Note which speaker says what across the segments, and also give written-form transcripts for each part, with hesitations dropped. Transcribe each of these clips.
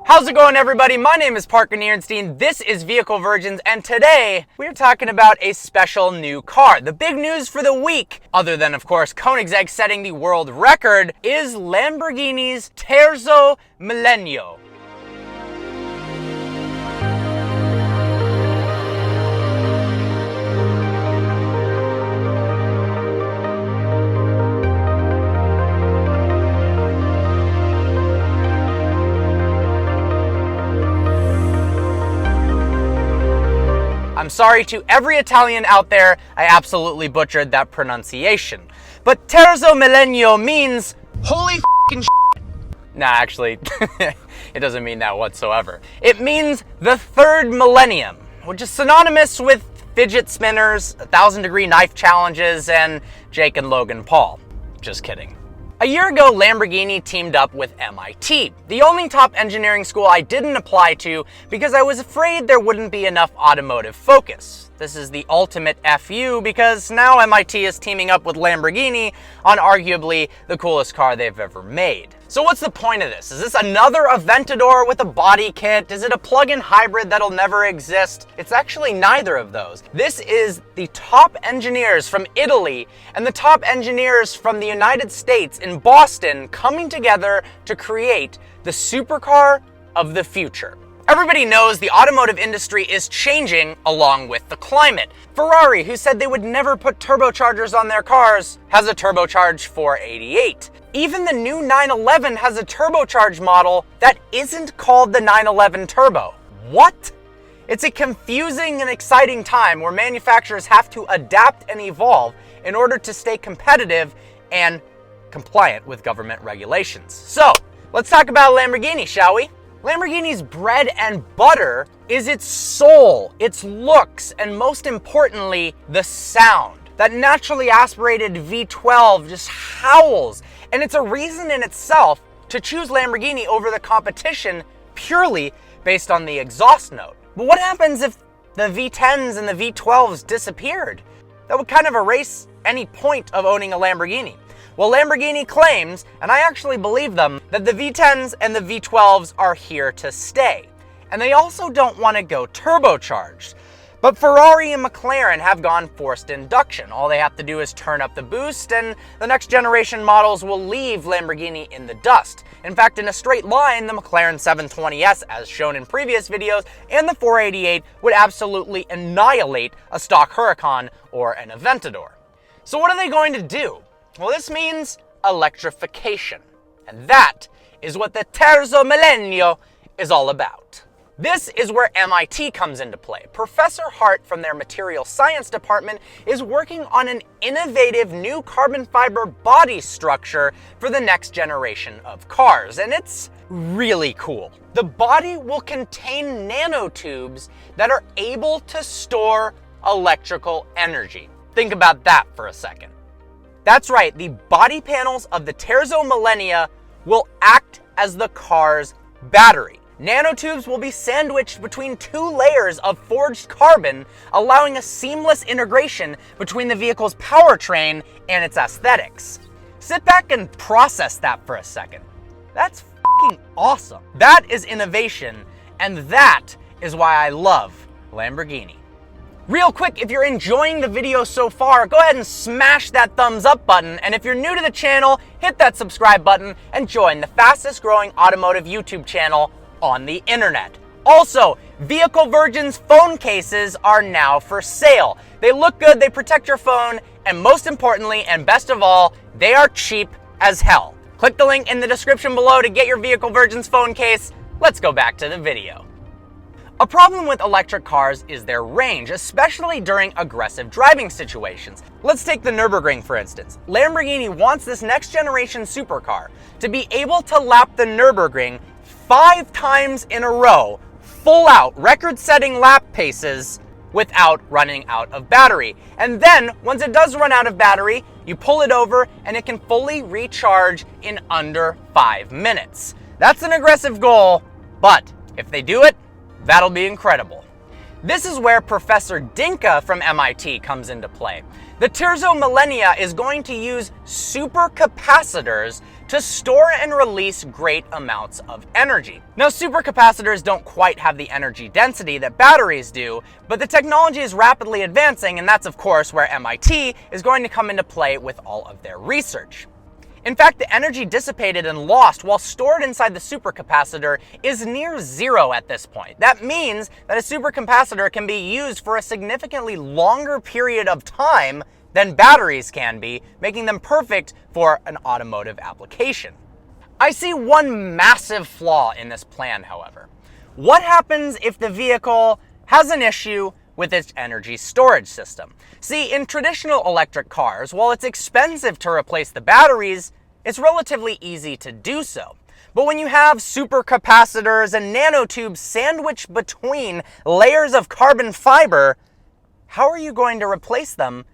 Speaker 1: How's it going, everybody? My name is Parker Nirenstein, this is Vehicle Virgins, and today we're talking about a special new car. The big news for the week, other than of course Koenigsegg setting the world record, is Lamborghini's Terzo Millennio. I'm sorry to every Italian out there, I absolutely butchered that pronunciation. But Terzo Millennio means holy f***ing shit. Nah, actually, it doesn't mean that whatsoever. It means the third millennium, which is synonymous with fidget spinners, 1,000-degree knife challenges, and Jake and Logan Paul. Just kidding. A year ago, Lamborghini teamed up with MIT, the only top engineering school I didn't apply to because I was afraid there wouldn't be enough automotive focus. This is the ultimate FU because now MIT is teaming up with Lamborghini on arguably the coolest car they've ever made. So what's the point of this? Is this another Aventador with a body kit? Is it a plug-in hybrid that'll never exist? It's actually neither of those. This is the top engineers from Italy and the top engineers from the United States in Boston coming together to create the supercar of the future. Everybody knows the automotive industry is changing along with the climate. Ferrari, who said they would never put turbochargers on their cars, has a turbocharged 488. Even the new 911 has a turbocharged model that isn't called the 911 Turbo. What? It's a confusing and exciting time where manufacturers have to adapt and evolve in order to stay competitive and compliant with government regulations. So, let's talk about Lamborghini, shall we? Lamborghini's bread and butter is its soul, its looks, and most importantly, the sound. That naturally aspirated V12 just howls, and it's a reason in itself to choose Lamborghini over the competition purely based on the exhaust note. But what happens if the V10s and the V12s disappeared? That would kind of erase any point of owning a Lamborghini. Well, Lamborghini claims, and I actually believe them, that the V10s and the V12s are here to stay. And they also don't want to go turbocharged. But Ferrari and McLaren have gone forced induction. All they have to do is turn up the boost, and the next generation models will leave Lamborghini in the dust. In fact, in a straight line, the McLaren 720S, as shown in previous videos, and the 488 would absolutely annihilate a stock Huracan or an Aventador. So what are they going to do? Well, this means electrification. And that is what the Terzo Millennio is all about. This is where MIT comes into play. Professor Hart from their material science department is working on an innovative new carbon fiber body structure for the next generation of cars, and it's really cool. The body will contain nanotubes that are able to store electrical energy. Think about that for a second. That's right, the body panels of the Terzo Millennio will act as the car's battery. Nanotubes will be sandwiched between two layers of forged carbon, allowing a seamless integration between the vehicle's powertrain and its aesthetics. Sit back and process that for a second. That's f***ing awesome. That is innovation, and that is why I love Lamborghini. Real quick, if you're enjoying the video so far, go ahead and smash that thumbs up button, and if you're new to the channel, hit that subscribe button and join the fastest growing automotive YouTube channel on the internet. Also, Vehicle Virgins phone cases are now for sale. They look good, they protect your phone, and most importantly, and best of all, they are cheap as hell. Click the link in the description below to get your Vehicle Virgins phone case. Let's go back to the video. A problem with electric cars is their range, especially during aggressive driving situations. Let's take the Nürburgring for instance. Lamborghini wants this next generation supercar to be able to lap the Nürburgring 5 times in a row, full out, record-setting lap paces without running out of battery. And then, once it does run out of battery, you pull it over and it can fully recharge in under 5 minutes. That's an aggressive goal, but if they do it, that'll be incredible. This is where Professor Dinka from MIT comes into play. The Terzo Millennio is going to use supercapacitors to store and release great amounts of energy. Now, supercapacitors don't quite have the energy density that batteries do, but the technology is rapidly advancing, and that's of course where MIT is going to come into play with all of their research. In fact, the energy dissipated and lost while stored inside the supercapacitor is near zero at this point. That means that a supercapacitor can be used for a significantly longer period of time than batteries can be, making them perfect for an automotive application. I see one massive flaw in this plan, however. What happens if the vehicle has an issue with its energy storage system? See, in traditional electric cars, while it's expensive to replace the batteries, it's relatively easy to do so. But when you have supercapacitors and nanotubes sandwiched between layers of carbon fiber, how are you going to replace them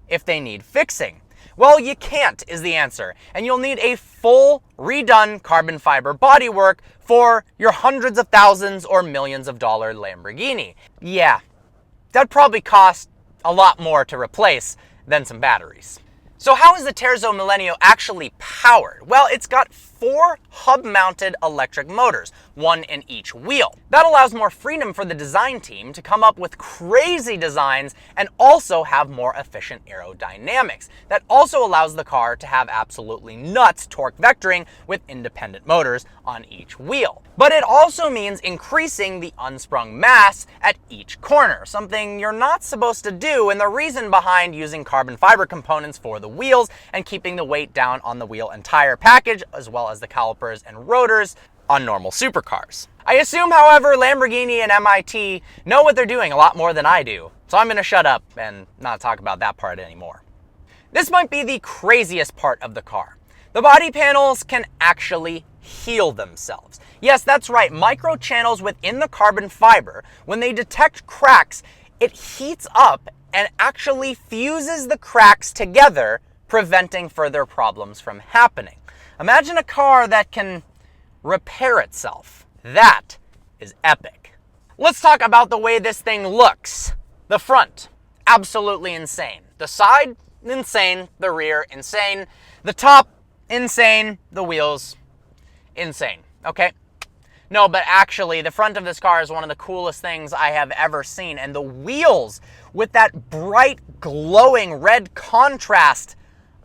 Speaker 1: if they need fixing? Well, you can't is the answer, and you'll need a full redone carbon fiber bodywork for your hundreds of thousands or millions of dollar Lamborghini. Yeah, that'd probably cost a lot more to replace than some batteries. So how is the Terzo Millennio actually powered? Well, it's got 4 hub-mounted electric motors, one in each wheel. That allows more freedom for the design team to come up with crazy designs and also have more efficient aerodynamics. That also allows the car to have absolutely nuts torque vectoring with independent motors on each wheel. But it also means increasing the unsprung mass at each corner, something you're not supposed to do, and the reason behind using carbon fiber components for the wheels and keeping the weight down on the wheel and tire package, as well as the calipers and rotors on normal supercars. I assume, however, Lamborghini and MIT know what they're doing a lot more than I do, so I'm going to shut up and not talk about that part anymore. This might be the craziest part of the car. The body panels can actually heal themselves. Yes, that's right, microchannels within the carbon fiber, when they detect cracks, it heats up and actually fuses the cracks together, preventing further problems from happening. Imagine a car that can repair itself. That is epic. Let's talk about the way this thing looks. The front, absolutely insane. The side, insane. The rear, insane. The top, insane. The wheels, insane. Okay? No, but actually, the front of this car is one of the coolest things I have ever seen. And the wheels, with that bright, glowing red contrast,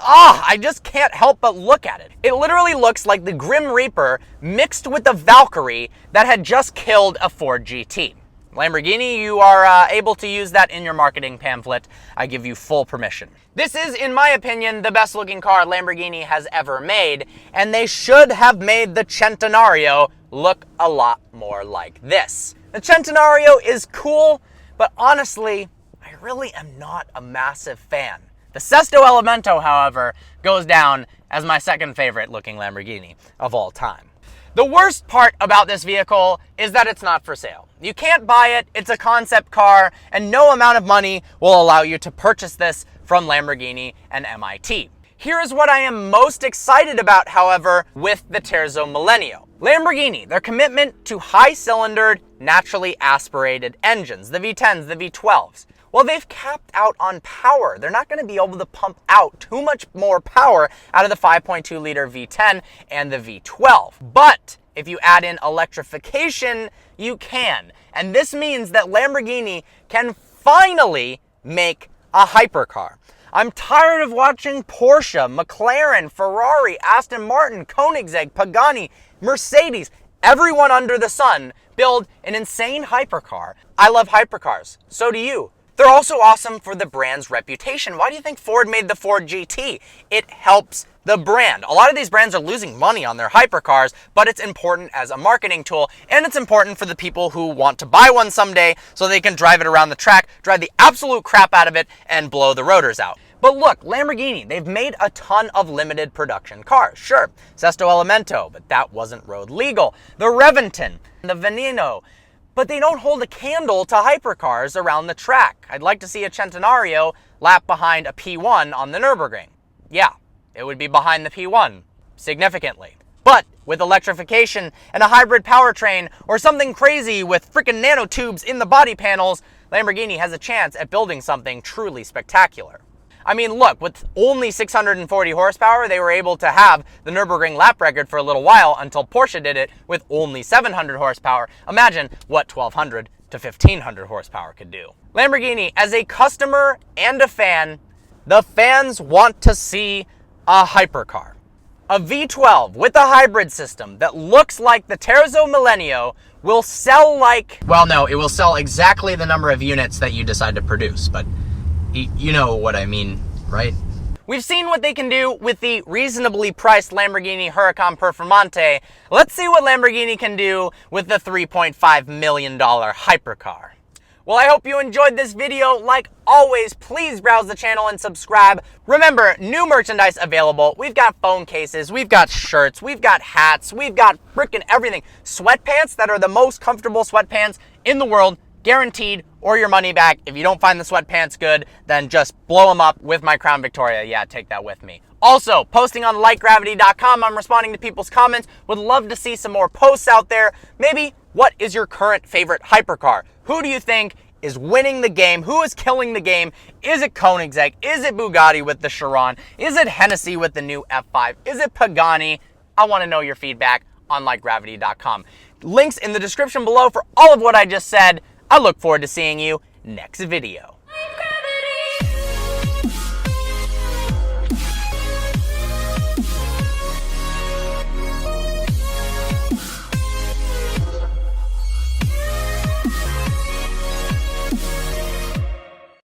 Speaker 1: I just can't help but look at it. It literally looks like the Grim Reaper mixed with the Valkyrie that had just killed a Ford GT. Lamborghini, you are able to use that in your marketing pamphlet. I give you full permission. This is, in my opinion, the best looking car Lamborghini has ever made, and they should have made the Centenario look a lot more like this. The Centenario is cool, but honestly, I really am not a massive fan. The Sesto Elemento, however, goes down as my second favorite looking Lamborghini of all time. The worst part about this vehicle is that it's not for sale. You can't buy it, it's a concept car, and no amount of money will allow you to purchase this from Lamborghini and MIT. Here is what I am most excited about, however, with the Terzo Millennio. Lamborghini, their commitment to high-cylindered, naturally aspirated engines, the V10s, the V12s. Well, they've capped out on power. They're not going to be able to pump out too much more power out of the 5.2 liter V10 and the V12. But if you add in electrification, you can. And this means that Lamborghini can finally make a hypercar. I'm tired of watching Porsche, McLaren, Ferrari, Aston Martin, Koenigsegg, Pagani, Mercedes, everyone under the sun build an insane hypercar. I love hypercars. So do you. They're also awesome for the brand's reputation. Why do you think Ford made the Ford GT? It helps the brand. A lot of these brands are losing money on their hypercars, but it's important as a marketing tool, and it's important for the people who want to buy one someday so they can drive it around the track, drive the absolute crap out of it, and blow the rotors out. But look, Lamborghini, they've made a ton of limited production cars. Sure, Sesto Elemento, but that wasn't road legal. The Reventon, the Veneno, but they don't hold a candle to hypercars around the track. I'd like to see a Centenario lap behind a P1 on the Nürburgring. Yeah, it would be behind the P1, significantly. But with electrification and a hybrid powertrain, or something crazy with freaking nanotubes in the body panels, Lamborghini has a chance at building something truly spectacular. I mean, look, with only 640 horsepower, they were able to have the Nürburgring lap record for a little while until Porsche did it with only 700 horsepower. Imagine what 1200 to 1500 horsepower could do. Lamborghini, as a customer and a fan, the fans want to see a hypercar. A V12 with a hybrid system that looks like the Terzo Millennio will sell like... Well, no, it will sell exactly the number of units that you decide to produce, but you know what I mean, right? We've seen what they can do with the reasonably priced Lamborghini Huracan Performante. Let's see what Lamborghini can do with the $3.5 million hypercar. Well, I hope you enjoyed this video. Like always, please browse the channel and subscribe. Remember, new merchandise available. We've got phone cases, we've got shirts, we've got hats, we've got frickin' everything. Sweatpants that are the most comfortable sweatpants in the world, guaranteed, or your money back. If you don't find the sweatpants good, then just blow them up with my Crown Victoria. Yeah, take that with me. Also, posting on lightgravity.com, I'm responding to people's comments. Would love to see some more posts out there. Maybe, what is your current favorite hypercar? Who do you think is winning the game? Who is killing the game? Is it Koenigsegg? Is it Bugatti with the Chiron? Is it Hennessy with the new F5? Is it Pagani? I want to know your feedback on lightgravity.com. Links in the description below for all of what I just said. I look forward to seeing you next video.